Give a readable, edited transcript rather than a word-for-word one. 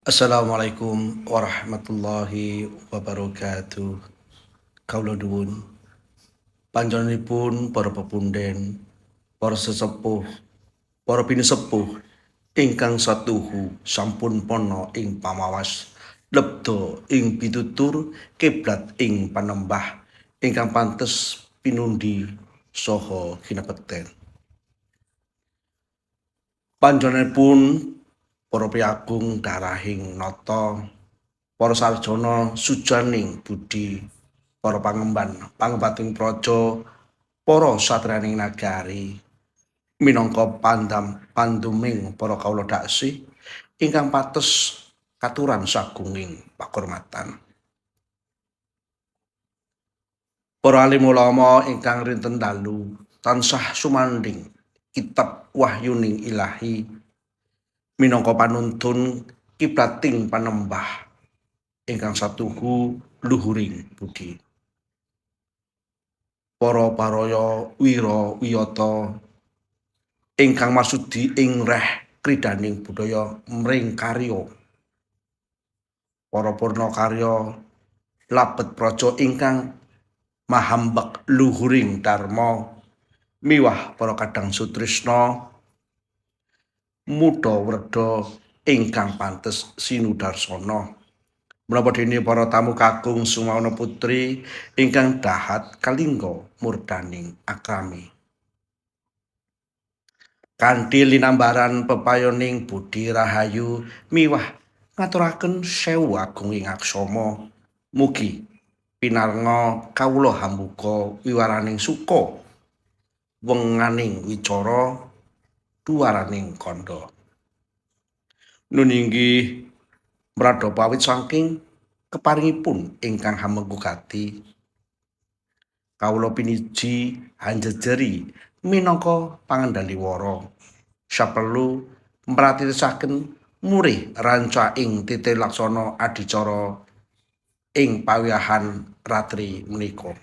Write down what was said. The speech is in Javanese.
Assalamualaikum warahmatullahi wabarakatuh. Kawula nuwun panjenenganipun para pepundhen, para sesepuh, para pinisepuh ingkang satuhu sampun pana ing pamawas lebda ing pitutur kiblat ing panembah ingkang pantes pinundi saha kinepeten. Panjenenganipun para piagung darahing nata, para sarjana sujaning budi, para pangembating praja, para satriyaning nagari, minangka panduming para kawula daksih ingkang pates katuran sagunging pakurmatan. Para alim ulama ingkang rinten dalu tansah sumandhing kitab wahyuning Ilahi minangka panuntun kiplating panembah ingkang satuhu luhuring budi. Para paraya wira-wiyata ingkang marsudi ing reh kridaning budaya mring karya. Para purna karya labet praja ingkang mahambek luhuring dharma miwah para kadang sutrisna muda werda ingkang pantes sinudarsana. Menapa dene para tamu kakung sumawana putri ingkang dahat kalingga murdaning akrami. Kanthi linambaran pepayoning budi rahayu miwah ngaturaken sewu agunging aksama. Mugi pinarnga kawula hambuka wiwaraning suka, wenganing wicara, duwaraning kandha. Nun inggih mrada pawit saking keparingipun ingkang hamengkugati kawula piniji hanjejeri minangka pangandaliwara saperlu mratitasaken murih ranca ing titih laksana adicara ing pawiyahan ratri menika.